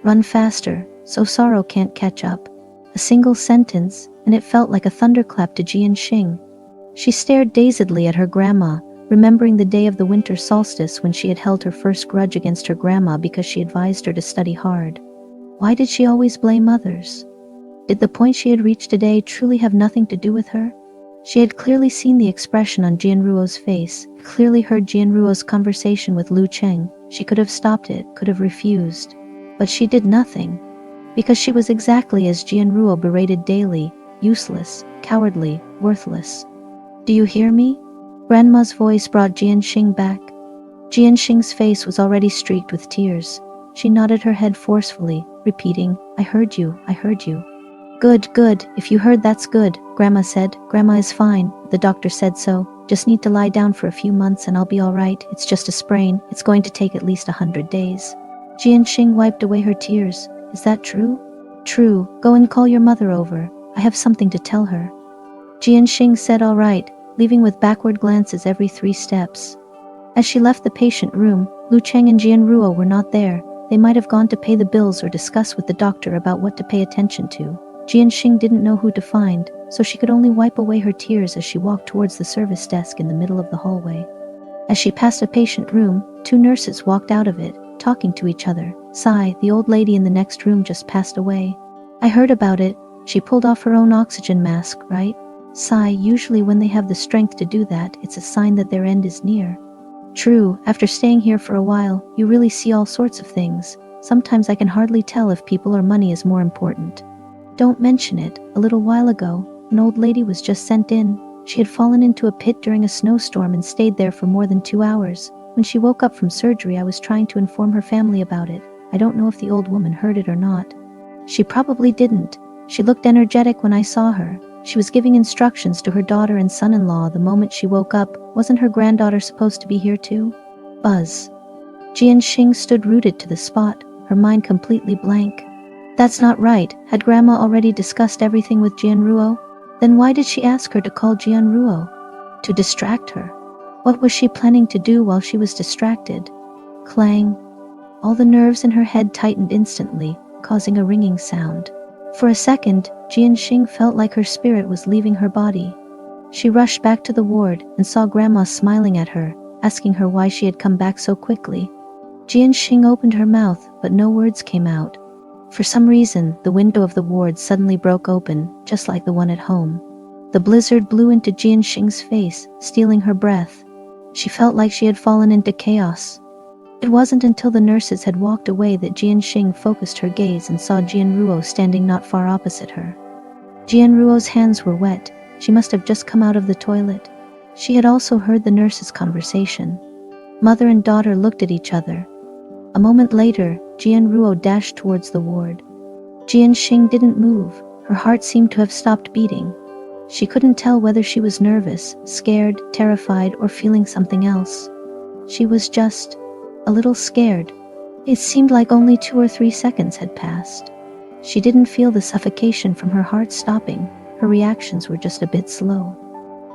Speaker 1: Run faster, so sorrow can't catch up." A single sentence, and it felt like a thunderclap to Jian Xing. She stared dazedly at her grandma, remembering the day of the winter solstice when she had held her first grudge against her grandma because she advised her to study hard. Why did she always blame others? Did the point she had reached today truly have nothing to do with her? She had clearly seen the expression on Jian Ruo's face, clearly heard Jian Ruo's conversation with Lu Cheng. She could have stopped it, could have refused. But she did nothing. Because she was exactly as Jian Ruo berated daily, useless, cowardly, worthless. "Do you hear me?" Grandma's voice brought Jian Xing back. Jian Xing's face was already streaked with tears. She nodded her head forcefully, repeating, I heard you. Good, if you heard that's good," Grandma said. "Grandma is fine, the doctor said so. Just need to lie down for a few months and I'll be alright. It's just a sprain. It's going to take at least 100 days. Jian Xing wiped away her tears. "Is that true?" "True. Go and call your mother over. I have something to tell her." Jian Xing said all right, leaving with backward glances every 3 steps. As she left the patient room, Lu Cheng and Jian Ruo were not there. They might have gone to pay the bills or discuss with the doctor about what to pay attention to. Jian Xing didn't know who to find, so she could only wipe away her tears as she walked towards the service desk in the middle of the hallway. As she passed a patient room, 2 nurses walked out of it, talking to each other. Sigh, the old lady in the next room just passed away. "I heard about it. She pulled off her own oxygen mask, right?" Sigh, usually when they have the strength to do that, it's a sign that their end is near. "True, after staying here for a while, you really see all sorts of things. Sometimes I can hardly tell if people or money is more important." "Don't mention it. A little while ago, an old lady was just sent in. She had fallen into a pit during a snowstorm and stayed there for more than 2 hours. When she woke up from surgery, I was trying to inform her family about it. I don't know if the old woman heard it or not. She probably didn't. She looked energetic when I saw her. She was giving instructions to her daughter and son-in-law the moment she woke up. Wasn't her granddaughter supposed to be here too?" Buzz. Jian Xing stood rooted to the spot, her mind completely blank. That's not right. Had Grandma already discussed everything with Jian Ruo? Then why did she ask her to call Jian Ruo? To distract her. What was she planning to do while she was distracted? Clang. All the nerves in her head tightened instantly, causing a ringing sound. For a second, Jian Xing felt like her spirit was leaving her body. She rushed back to the ward and saw Grandma smiling at her, asking her why she had come back so quickly. Jian Xing opened her mouth, but no words came out. For some reason, the window of the ward suddenly broke open, just like the one at home. The blizzard blew into Jian Xing's face, stealing her breath. She felt like she had fallen into chaos. It wasn't until the nurses had walked away that Jian Xing focused her gaze and saw Jian Ruo standing not far opposite her. Jian Ruo's hands were wet. She must have just come out of the toilet. She had also heard the nurses' conversation. Mother and daughter looked at each other. A moment later, Jian Ruo dashed towards the ward. Jian Xing didn't move. Her heart seemed to have stopped beating. She couldn't tell whether she was nervous, scared, terrified, or feeling something else. She was just a little scared. It seemed like only 2 or 3 seconds had passed. She didn't feel the suffocation from her heart stopping. Her reactions were just a bit slow.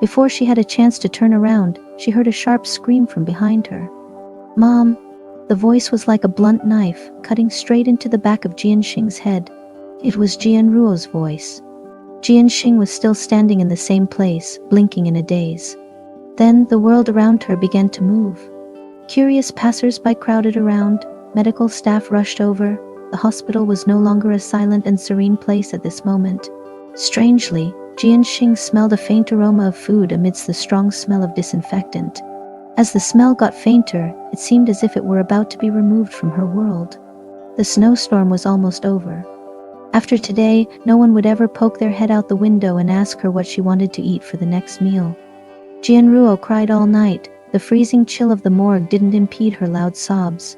Speaker 1: Before she had a chance to turn around, she heard a sharp scream from behind her. "Mom!" The voice was like a blunt knife, cutting straight into the back of Jian Xing's head. It was Jian Ruo's voice. Jian Xing was still standing in the same place, blinking in a daze. Then the world around her began to move. Curious passers-by crowded around, medical staff rushed over. The hospital was no longer a silent and serene place at this moment. Strangely, Jian Xing smelled a faint aroma of food amidst the strong smell of disinfectant. As the smell got fainter, it seemed as if it were about to be removed from her world. The snowstorm was almost over. After today, no one would ever poke their head out the window and ask her what she wanted to eat for the next meal. Jian Ruo cried all night. The freezing chill of the morgue didn't impede her loud sobs.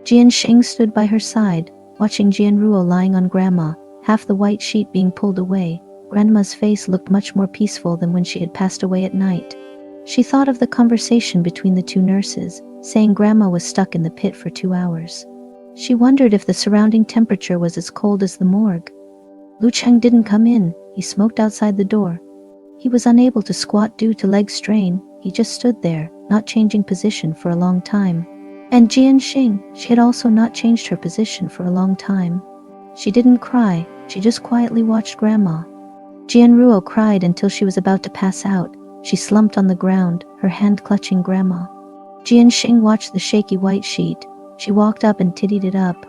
Speaker 1: Jian Xing stood by her side, watching Jian Ruo lying on Grandma, half the white sheet being pulled away. Grandma's face looked much more peaceful than when she had passed away at night. She thought of the conversation between the 2 nurses, saying Grandma was stuck in the pit for 2 hours. She wondered if the surrounding temperature was as cold as the morgue. Lu Cheng didn't come in. He smoked outside the door. He was unable to squat due to leg strain. He just stood there, not changing position for a long time. And Jian Xing, she had also not changed her position for a long time. She didn't cry. She just quietly watched Grandma. Jian Ruo cried until she was about to pass out. She slumped on the ground, her hand clutching Grandma. Jian Xing watched the shaky white sheet. She walked up and tidied it up.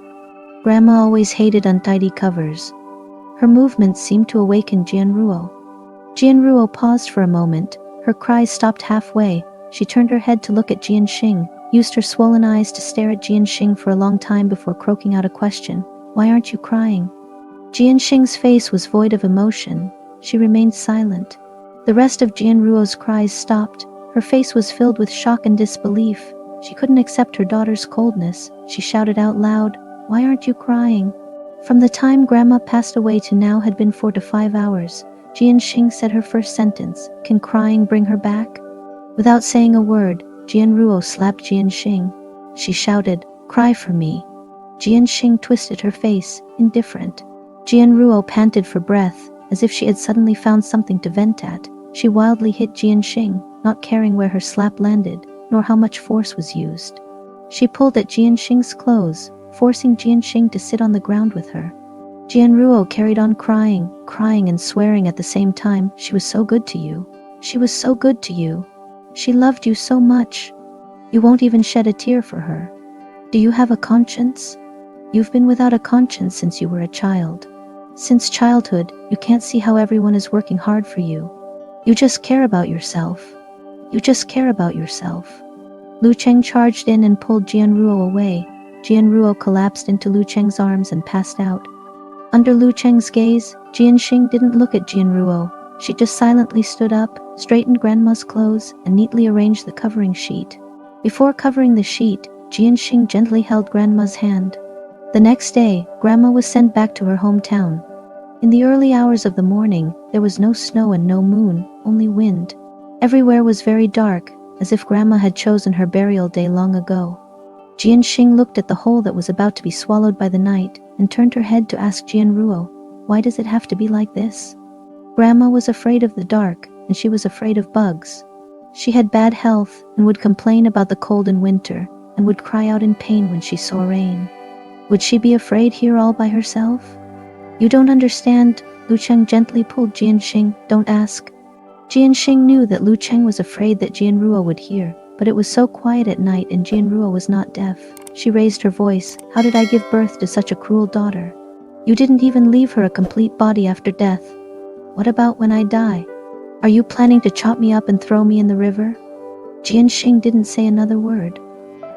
Speaker 1: Grandma always hated untidy covers. Her movements seemed to awaken Jian Ruo. Jian Ruo paused for a moment. Her cries stopped halfway. She turned her head to look at Jian Xing, used her swollen eyes to stare at Jian Xing for a long time before croaking out a question. "Why aren't you crying?" Jian Xing's face was void of emotion. She remained silent. The rest of Jian Ruo's cries stopped. Her face was filled with shock and disbelief. She couldn't accept her daughter's coldness. She shouted out loud, "Why aren't you crying?" From the time Grandma passed away to now had been 4 to 5 hours. Jian Xing said her first sentence, "Can crying bring her back?" Without saying a word, Jian Ruo slapped Jian Xing. She shouted, "Cry for me." Jian Xing twisted her face, indifferent. Jian Ruo panted for breath, as if she had suddenly found something to vent at. She wildly hit Jian Xing, not caring where her slap landed, nor how much force was used. She pulled at Jian Xing's clothes, forcing Jian Xing to sit on the ground with her. Jian Ruo carried on crying and swearing at the same time. "She was so good to you. She was so good to you. She loved you so much. You won't even shed a tear for her. Do you have a conscience? You've been without a conscience since you were a child. Since childhood, you can't see how everyone is working hard for you. You just care about yourself. You just care about yourself." Lu Cheng charged in and pulled Jian Ruo away. Jian Ruo collapsed into Lu Cheng's arms and passed out. Under Lu Cheng's gaze, Jian Xing didn't look at Jian Ruo. She just silently stood up, straightened Grandma's clothes, and neatly arranged the covering sheet. Before covering the sheet, Jian Xing gently held Grandma's hand. The next day, Grandma was sent back to her hometown. In the early hours of the morning, there was no snow and no moon, only wind. Everywhere was very dark. as if Grandma had chosen her burial day long ago. Jian Xing looked at the hole that was about to be swallowed by the night and turned her head to ask Jian Ruo, "Why does it have to be like this?" Grandma was afraid of the dark, and she was afraid of bugs. She had bad health and would complain about the cold in winter and would cry out in pain when she saw rain. Would she be afraid here all by herself? "You don't understand," Lu Cheng gently pulled Jian Xing. "Don't ask." Jian Xing knew that Lu Cheng was afraid that Jian Ruo would hear, but it was so quiet at night and Jian Ruo was not deaf. She raised her voice. "How did I give birth to such a cruel daughter? You didn't even leave her a complete body after death. What about when I die? Are you planning to chop me up and throw me in the river?" Jian Xing didn't say another word.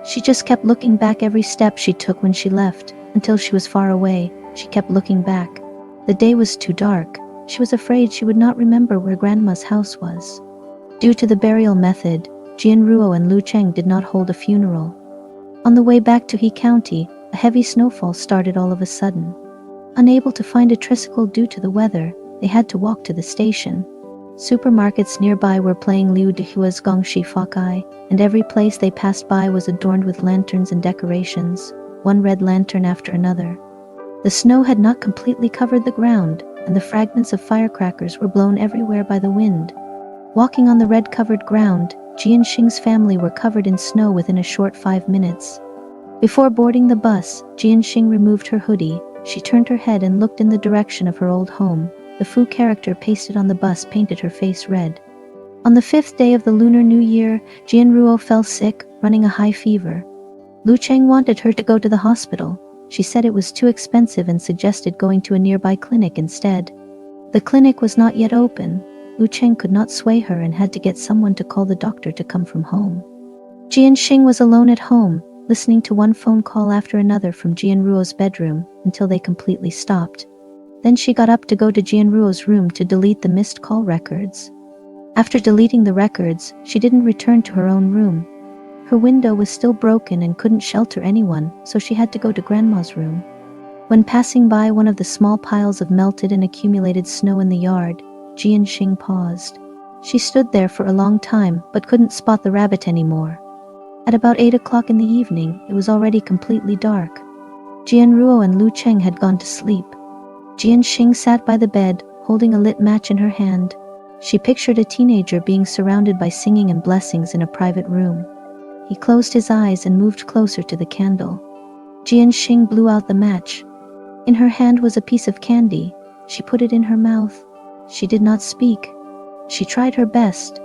Speaker 1: She just kept looking back every step she took when she left, until she was far away. She kept looking back. The day was too dark. She was afraid she would not remember where Grandma's house was. Due to the burial method, Jian Ruo and Lu Cheng did not hold a funeral. On the way back to He County, a heavy snowfall started all of a sudden. Unable to find a tricycle due to the weather, they had to walk to the station. Supermarkets nearby were playing Liu Dehua's Gongxi Fakai, and every place they passed by was adorned with lanterns and decorations, one red lantern after another. The snow had not completely covered the ground, and the fragments of firecrackers were blown everywhere by the wind. Walking on the red-covered ground, Jian Xing's family were covered in snow within a short 5 minutes. Before boarding the bus, Jian Xing removed her hoodie. She turned her head and looked in the direction of her old home. The Fu character pasted on the bus painted her face red. On the 5th day of the Lunar New Year, Jian Ruo fell sick, running a high fever. Lu Cheng wanted her to go to the hospital. She said it was too expensive and suggested going to a nearby clinic instead. The clinic was not yet open. Lu Cheng could not sway her and had to get someone to call the doctor to come from home. Jian Xing was alone at home, listening to one phone call after another from Jian Ruo's bedroom until they completely stopped. Then she got up to go to Jian Ruo's room to delete the missed call records. After deleting the records, she didn't return to her own room. Her window was still broken and couldn't shelter anyone, so she had to go to Grandma's room. When passing by one of the small piles of melted and accumulated snow in the yard, Jian Xing paused. She stood there for a long time but couldn't spot the rabbit anymore. At about 8 o'clock in the evening, it was already completely dark. Jian Ruo and Lu Cheng had gone to sleep. Jian Xing sat by the bed, holding a lit match in her hand. She pictured a teenager being surrounded by singing and blessings in a private room. He closed his eyes and moved closer to the candle. Jian Xing blew out the match. In her hand was a piece of candy. She put it in her mouth. She did not speak. She tried her best.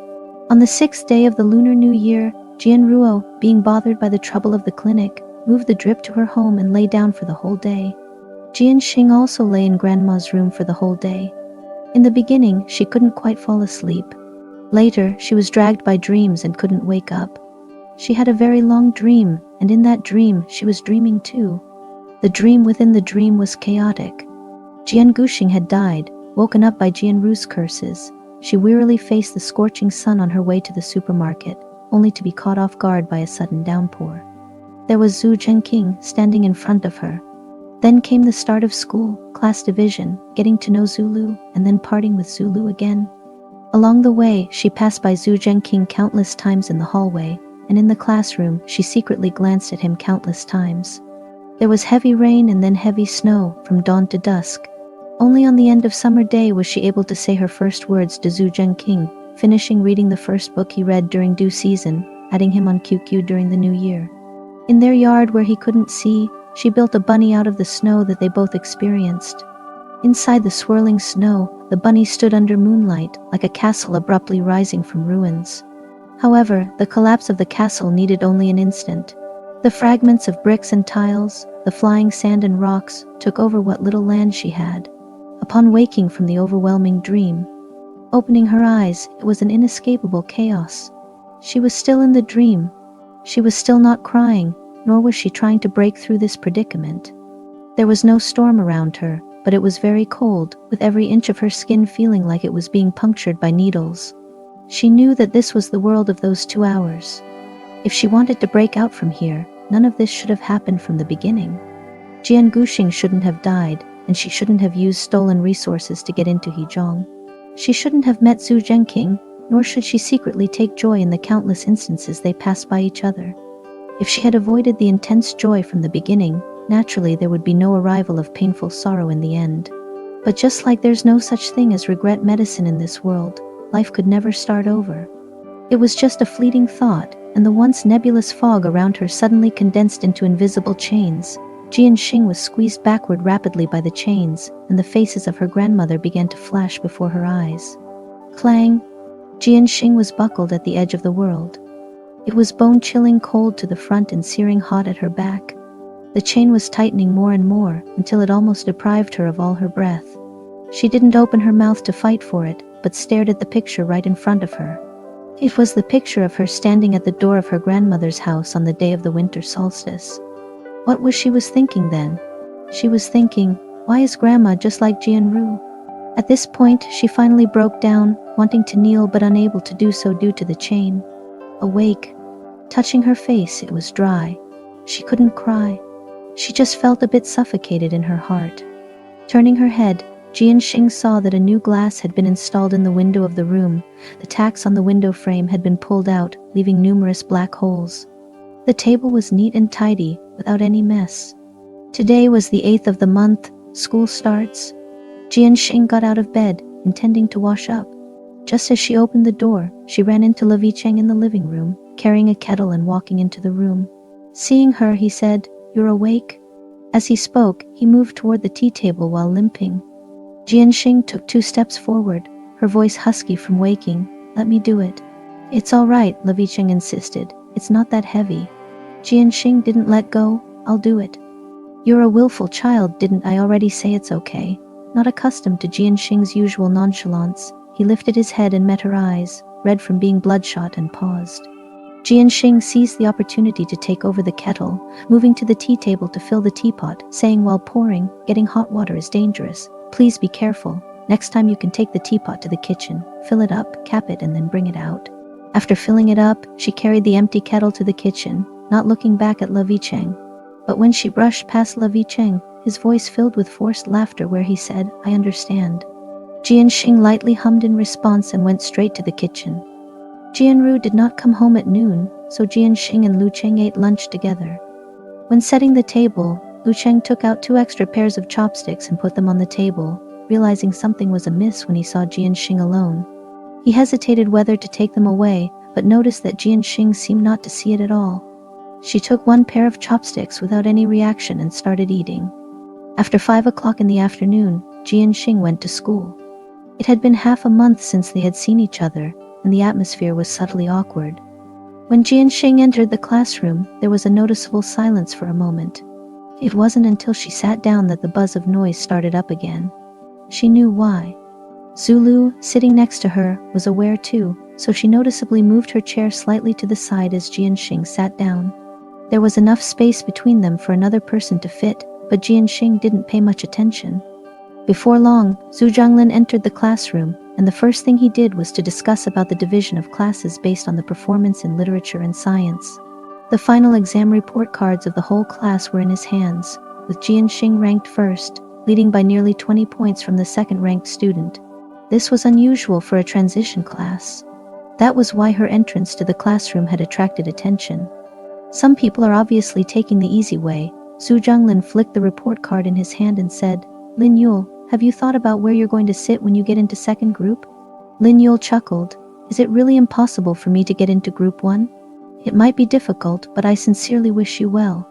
Speaker 1: On the 6th day of the Lunar New Year, Jian Ruo, being bothered by the trouble of the clinic, moved the drip to her home and lay down for the whole day. Jian Xing also lay in Grandma's room for the whole day. In the beginning, she couldn't quite fall asleep. Later, she was dragged by dreams and couldn't wake up. She had a very long dream, and in that dream, she was dreaming too. The dream within the dream was chaotic. Jian Guxing had died, woken up by Jian Ru's curses. She wearily faced the scorching sun on her way to the supermarket, only to be caught off guard by a sudden downpour. There was Xu Zhengqing standing in front of her. Then came the start of school, class division, getting to know Zulu, and then parting with Zulu again. Along the way, she passed by Xu Zhengqing countless times in the hallway, and in the classroom, she secretly glanced at him countless times. There was heavy rain and then heavy snow, from dawn to dusk. Only on the end of summer day was she able to say her first words to Xu Zhengqing, finishing reading the first book he read during due season, adding him on QQ during the new year. In their yard where he couldn't see, she built a bunny out of the snow that they both experienced. Inside the swirling snow, the bunny stood under moonlight, like a castle abruptly rising from ruins. However, the collapse of the castle needed only an instant. The fragments of bricks and tiles, the flying sand and rocks, took over what little land she had. Upon waking from the overwhelming dream, opening her eyes, it was an inescapable chaos. She was still in the dream. She was still not crying, nor was she trying to break through this predicament. There was no storm around her, but it was very cold, with every inch of her skin feeling like it was being punctured by needles. She knew that this was the world of those 2 hours. If she wanted to break out from here, none of this should have happened from the beginning. Jian Guxing shouldn't have died, and she shouldn't have used stolen resources to get into Hezhong. She shouldn't have met Xu Zhengqing, nor should she secretly take joy in the countless instances they passed by each other. If she had avoided the intense joy from the beginning, naturally there would be no arrival of painful sorrow in the end. But just like there's no such thing as regret medicine in this world, life could never start over. It was just a fleeting thought, and the once nebulous fog around her suddenly condensed into invisible chains. Jian Xing was squeezed backward rapidly by the chains, and the faces of her grandmother began to flash before her eyes. Clang! Jian Xing was buckled at the edge of the world. It was bone-chilling cold to the front and searing hot at her back. The chain was tightening more and more, until it almost deprived her of all her breath. She didn't open her mouth to fight for it, but stared at the picture right in front of her. It was the picture of her standing at the door of her grandmother's house on the day of the winter solstice. What was she thinking then? She was thinking, why is Grandma just like Jianru? At this point, she finally broke down, wanting to kneel but unable to do so due to the chain. Awake. Touching her face, it was dry. She couldn't cry. She just felt a bit suffocated in her heart. Turning her head, Jian Xing saw that a new glass had been installed in the window of the room. The tacks on the window frame had been pulled out, leaving numerous black holes. The table was neat and tidy, without any mess. Today was the 8th of the month. School starts. Jian Xing got out of bed, intending to wash up. Just as she opened the door, she ran into Bie Siwei in the living room, carrying a kettle and walking into the room. Seeing her, he said, "You're awake?" As he spoke, he moved toward the tea table while limping. Jian Xing took 2 steps forward, her voice husky from waking. "Let me do it." "It's all right," Bie Siwei insisted. "It's not that heavy." Jian Xing didn't let go. "I'll do it." "You're a willful child, didn't I already say it's okay?" Not accustomed to Jian Xing's usual nonchalance, he lifted his head and met her eyes, red from being bloodshot, and paused. Jian Xing seized the opportunity to take over the kettle, moving to the tea table to fill the teapot, saying while pouring, "Getting hot water is dangerous. Please be careful. Next time you can take the teapot to the kitchen, fill it up, cap it, and then bring it out." After filling it up, she carried the empty kettle to the kitchen, not looking back at Bie Siwei. But when she brushed past Bie Siwei, his voice filled with forced laughter where he said, "I understand." Jian Xing lightly hummed in response and went straight to the kitchen. Jianru did not come home at noon, so Jian Xing and Lu Cheng ate lunch together. When setting the table, Lu Cheng took out 2 extra pairs of chopsticks and put them on the table, realizing something was amiss when he saw Jian Xing alone. He hesitated whether to take them away, but noticed that Jian Xing seemed not to see it at all. She took 1 pair of chopsticks without any reaction and started eating. After 5 o'clock in the afternoon, Jian Xing went to school. It had been half a month since they had seen each other, and the atmosphere was subtly awkward. When Jian Xing entered the classroom, there was a noticeable silence for a moment. It wasn't until she sat down that the buzz of noise started up again. She knew why. Zulu, sitting next to her, was aware too, so she noticeably moved her chair slightly to the side as Jian Xing sat down. There was enough space between them for another person to fit, but Jian Xing didn't pay much attention. Before long, Xu Zhengqing entered the classroom, and the first thing he did was to discuss about the division of classes based on the performance in literature and science. The final exam report cards of the whole class were in his hands, with Jian Xing ranked first, leading by nearly 20 points from the second-ranked student. This was unusual for a transition class. That was why her entrance to the classroom had attracted attention. Some people are obviously taking the easy way. Xu Zhengqing flicked the report card in his hand and said, "Lin Yule, have you thought about where you're going to sit when you get into second group?" Lin Yule chuckled. "Is it really impossible for me to get into group 1? It might be difficult, but I sincerely wish you well."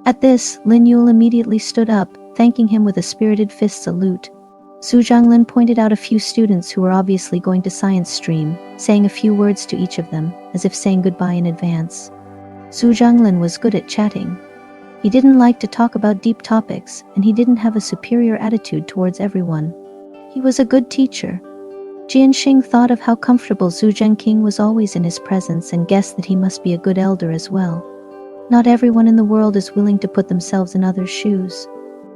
Speaker 1: At this, Lin Yule immediately stood up, thanking him with a spirited fist salute. Xu Zhengqing pointed out a few students who were obviously going to science stream, saying a few words to each of them, as if saying goodbye in advance. Xu Zhengqing was good at chatting. He didn't like to talk about deep topics, and he didn't have a superior attitude towards everyone. He was a good teacher. Jian Xing thought of how comfortable Xu Zhengqing was always in his presence and guessed that he must be a good elder as well. Not everyone in the world is willing to put themselves in others' shoes.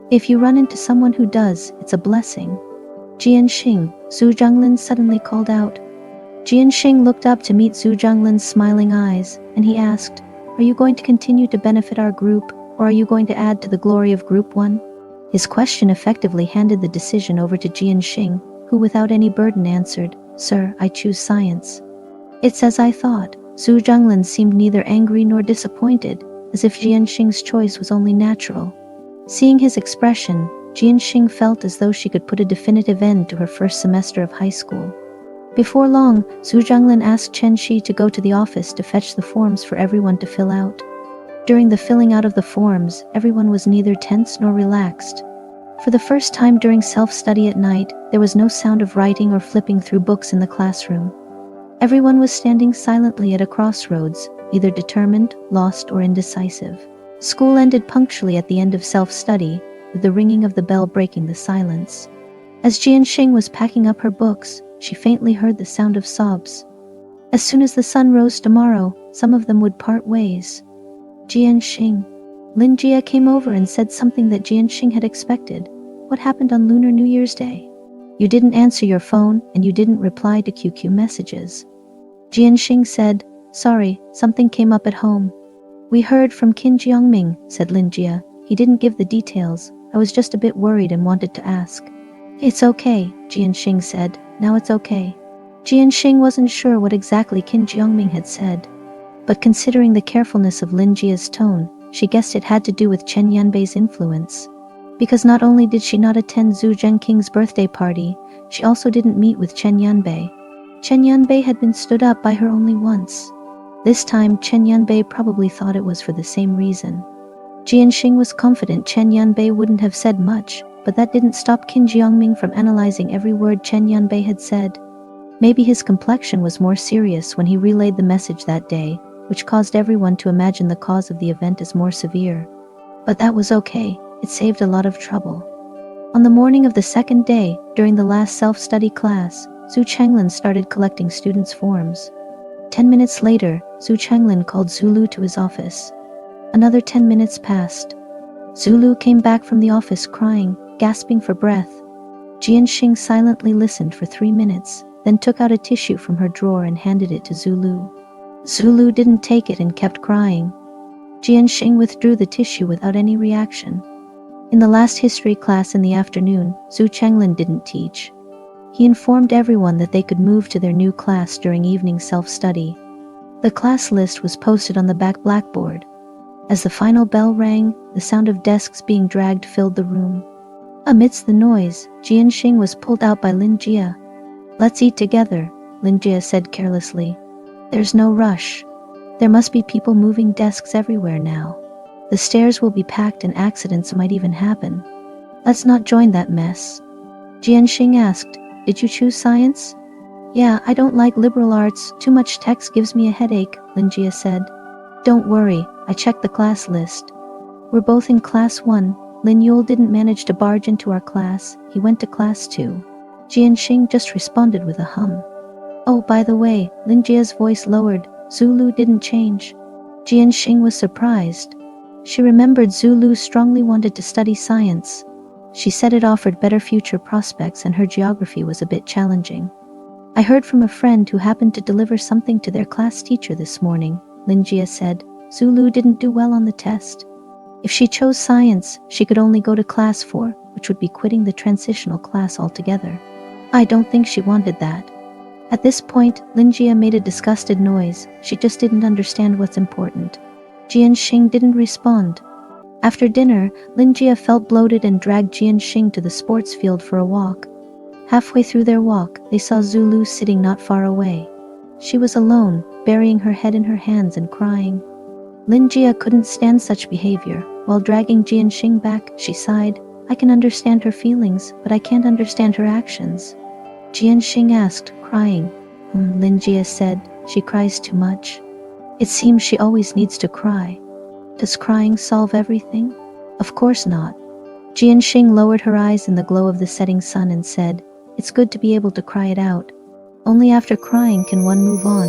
Speaker 1: If you run into someone who does, it's a blessing. "Jian Xing," Xu Zhengqing suddenly called out. Jian Xing looked up to meet Xu Zhenglin's smiling eyes, and he asked, "Are you going to continue to benefit our group, or are you going to add to the glory of Group 1? His question effectively handed the decision over to Jian Xing, who without any burden answered, Sir, I choose science. It's as I thought. Xu Zhengqing seemed neither angry nor disappointed, as if Jian Xing's choice was only natural. Seeing his expression, Jian Xing felt as though she could put a definitive end to her first semester of high school. Before long, Xu Zhengqing asked Chen Shi to go to the office to fetch the forms for everyone to fill out. During the filling out of the forms, everyone was neither tense nor relaxed. For the first time during self-study at night, there was no sound of writing or flipping through books in the classroom. Everyone was standing silently at a crossroads, either determined, lost, or indecisive. School ended punctually at the end of self-study, with the ringing of the bell breaking the silence. As Jian Xing was packing up her books, she faintly heard the sound of sobs. As soon as the sun rose tomorrow, some of them would part ways. Jian Xing. Lin Jia came over and said something that Jian Xing had expected. What happened on Lunar New Year's Day? You didn't answer your phone, and you didn't reply to QQ messages. Jian Xing said, Sorry, something came up at home. We heard from Qin Jiangming, said Lin Jia. He didn't give the details. I was just a bit worried and wanted to ask. It's okay, Jian Xing said. Now it's okay. Jian Xing wasn't sure what exactly Qin Jiangming had said, but considering the carefulness of Lin Jia's tone, she guessed it had to do with Chen Yanbei's influence. Because not only did she not attend Xu Zhengqing's birthday party, she also didn't meet with Chen Yanbei. Chen Yanbei had been stood up by her only once. This time, Chen Yanbei probably thought it was for the same reason. Jian Xing was confident Chen Yanbei wouldn't have said much, but that didn't stop Qin Jiangming from analyzing every word Chen Yanbei had said. Maybe his complexion was more serious when he relayed the message that day, which caused everyone to imagine the cause of the event as more severe. But that was okay, it saved a lot of trouble. On the morning of the second day, during the last self-study class, Xu Zhengqing started collecting students' forms. 10 minutes later, Xu Zhengqing called Zulu to his office. Another 10 minutes passed. Zulu came back from the office crying, gasping for breath. Jian Xing silently listened for 3 minutes, then took out a tissue from her drawer and handed it to Zulu. Zulu didn't take it and kept crying. Jian Xing withdrew the tissue without any reaction. In the last history class in the afternoon, Xu Zhengqing didn't teach. He informed everyone that they could move to their new class during evening self-study. The class list was posted on the back blackboard. As the final bell rang, the sound of desks being dragged filled the room. Amidst the noise, Jian Xing was pulled out by Lin Jia. Let's eat together, Lin Jia said carelessly. There's no rush. There must be people moving desks everywhere now. The stairs will be packed and accidents might even happen. Let's not join that mess. Jian Xing asked, Did you choose science? Yeah, I don't like liberal arts. Too much text gives me a headache, Lin Jia said. Don't worry, I checked the class list. We're both in class 1. Lin Yule didn't manage to barge into our class. He went to class 2. Jian Xing just responded with a hum. Oh, by the way, Lin Jia's voice lowered. Zulu didn't change. Jian Xing was surprised. She remembered Zulu strongly wanted to study science. She said it offered better future prospects and her geography was a bit challenging. I heard from a friend who happened to deliver something to their class teacher this morning, Lin Jia said. Zulu didn't do well on the test. If she chose science, she could only go to class 4, which would be quitting the transitional class altogether. I don't think she wanted that. At this point, Lin Jia made a disgusted noise. She just didn't understand what's important. Jian Xing didn't respond. After dinner, Lin Jia felt bloated and dragged Jian Xing to the sports field for a walk. Halfway through their walk, they saw Zulu sitting not far away. She was alone, burying her head in her hands and crying. Lin Jia couldn't stand such behavior. While dragging Jian Xing back, she sighed. I can understand her feelings, but I can't understand her actions. Jian Xing asked, crying. Lin Jia said, she cries too much. It seems she always needs to cry. Does crying solve everything? Of course not. Jian Xing lowered her eyes in the glow of the setting sun and said, It's good to be able to cry it out. Only after crying can one move on.